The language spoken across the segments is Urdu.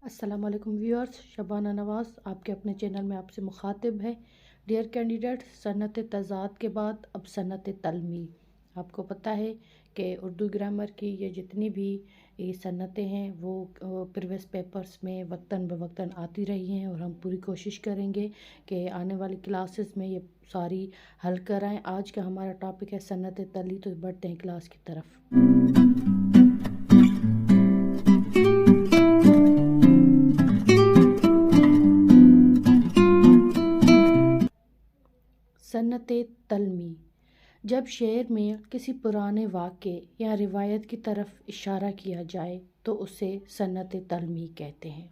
السلام علیکم ویورز، شبانہ نواز آپ کے اپنے چینل میں آپ سے مخاطب ہے۔ ڈیئر کینڈیڈیٹ، صنعت تضاد کے بعد اب صنعت تلمی۔ آپ کو پتہ ہے کہ اردو گرامر کی یہ جتنی بھی صنعتیں ہیں وہ پریویس پیپرز میں وقتاً بوقتاً آتی رہی ہیں، اور ہم پوری کوشش کریں گے کہ آنے والی کلاسز میں یہ ساری حل کرائیں۔ آج کا ہمارا ٹاپک ہے صنعت تلی، تو بڑھتے ہیں کلاس کی طرف۔ صنعت تلمی۔ جب شعر میں کسی پرانے واقعے یا روایت کی طرف اشارہ کیا جائے تو اسے صنعت تلمی کہتے ہیں۔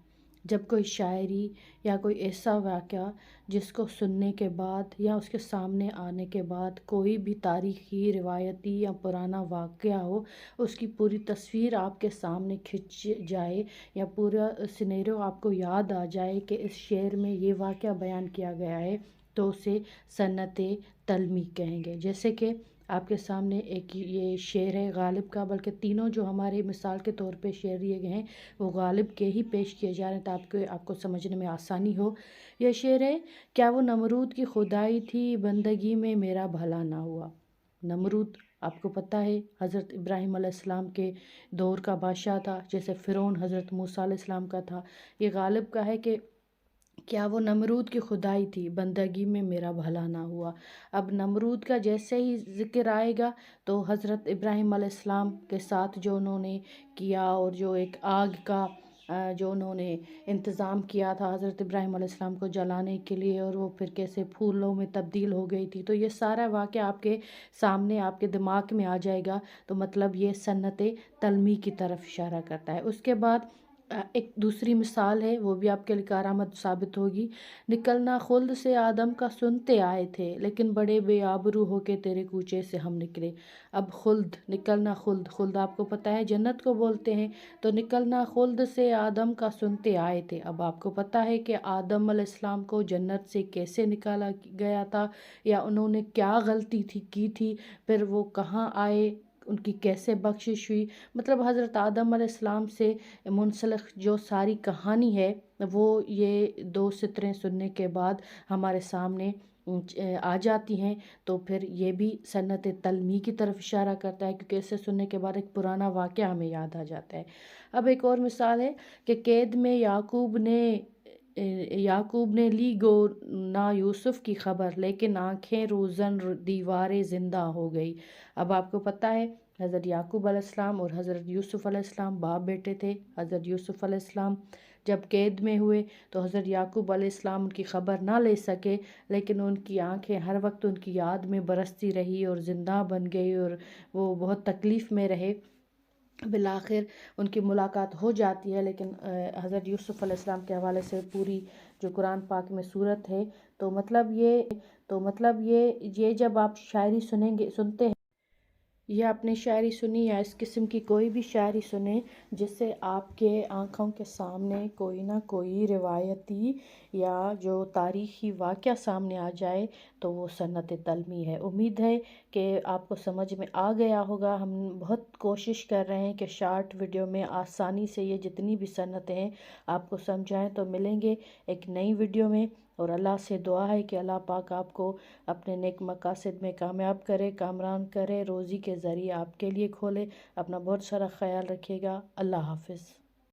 جب کوئی شاعری یا کوئی ایسا واقعہ جس کو سننے کے بعد یا اس کے سامنے آنے کے بعد کوئی بھی تاریخی، روایتی یا پرانا واقعہ ہو، اس کی پوری تصویر آپ کے سامنے کھنچ جائے یا پورا سینیریو آپ کو یاد آ جائے کہ اس شعر میں یہ واقعہ بیان کیا گیا ہے، تو اسے صنعت تلمی کہیں گے۔ جیسے کہ آپ کے سامنے ایک یہ شعر ہے غالب کا، بلکہ تینوں جو ہمارے مثال کے طور پہ شعر دیے گئے ہیں وہ غالب کے ہی پیش کیے جا رہے ہیں تاکہ آپ کو سمجھنے میں آسانی ہو۔ یہ شعر ہے: کیا وہ نمرود کی خدائی تھی، بندگی میں میرا بھلا نہ ہوا۔ نمرود آپ کو پتہ ہے حضرت ابراہیم علیہ السلام کے دور کا بادشاہ تھا، جیسے فرعون حضرت موسیٰ علیہ السلام کا تھا۔ یہ غالب کا ہے کہ کیا وہ نمرود کی خدائی تھی، بندگی میں میرا بھلا نہ ہوا۔ اب نمرود کا جیسے ہی ذکر آئے گا تو حضرت ابراہیم علیہ السلام کے ساتھ جو انہوں نے کیا، اور جو ایک آگ کا جو انہوں نے انتظام کیا تھا حضرت ابراہیم علیہ السلام کو جلانے کے لیے، اور وہ پھر کیسے پھولوں میں تبدیل ہو گئی تھی، تو یہ سارا واقعہ آپ کے سامنے آپ کے دماغ میں آ جائے گا۔ تو مطلب یہ صنعت تلمی کی طرف اشارہ کرتا ہے۔ اس کے بعد ایک دوسری مثال ہے، وہ بھی آپ کے لیے کارآمد ثابت ہوگی: نکلنا خلد سے آدم کا سنتے آئے تھے، لیکن بڑے بے آبرو ہو کے تیرے کوچے سے ہم نکلے۔ اب خلد، نکلنا خلد، خلد آپ کو پتہ ہے جنت کو بولتے ہیں، تو نکلنا خلد سے آدم کا سنتے آئے تھے۔ اب آپ کو پتہ ہے کہ آدم علیہ السلام کو جنت سے کیسے نکالا گیا تھا، یا انہوں نے کیا غلطی کی تھی، پھر وہ کہاں آئے، ان کی کیسے بخشش ہوئی۔ مطلب حضرت آدم علیہ السلام سے منسلک جو ساری کہانی ہے وہ یہ دو سطریں سننے کے بعد ہمارے سامنے آ جاتی ہیں۔ تو پھر یہ بھی صنعت تلمی کی طرف اشارہ کرتا ہے، کیونکہ اسے سننے کے بعد ایک پرانا واقعہ ہمیں یاد آ جاتا ہے۔ اب ایک اور مثال ہے کہ قید میں یعقوب نے لی گو نا یوسف کی خبر، لیکن آنکھیں روزن دیواریں زندہ ہو گئی۔ اب آپ کو پتہ ہے حضرت یعقوب علیہ السلام اور حضرت یوسف علیہ السلام باپ بیٹے تھے۔ حضرت یوسف علیہ السلام جب قید میں ہوئے تو حضرت یعقوب علیہ السلام ان کی خبر نہ لے سکے، لیکن ان کی آنکھیں ہر وقت ان کی یاد میں برستی رہی اور زندہ بن گئی، اور وہ بہت تکلیف میں رہے۔ بالآخر ان کی ملاقات ہو جاتی ہے، لیکن حضرت یوسف علیہ السلام کے حوالے سے پوری جو قرآن پاک میں صورت ہے، تو مطلب یہ جب آپ شاعری سنتے ہیں، یہ اپنی شاعری سنی یا اس قسم کی کوئی بھی شاعری سنیں جس سے آپ کے آنکھوں کے سامنے کوئی نہ کوئی روایتی یا جو تاریخی واقعہ سامنے آ جائے، تو وہ صنعت تلمی ہے۔ امید ہے کہ آپ کو سمجھ میں آ گیا ہوگا۔ ہم بہت کوشش کر رہے ہیں کہ شارٹ ویڈیو میں آسانی سے یہ جتنی بھی صنعتیں ہیں آپ کو سمجھائیں۔ تو ملیں گے ایک نئی ویڈیو میں، اور اللہ سے دعا ہے کہ اللہ پاک آپ کو اپنے نیک مقاصد میں کامیاب کرے، کامران کرے، روزی کے ذریعے آپ کے لیے کھولے۔ اپنا بہت سارا خیال رکھیے گا۔ اللہ حافظ۔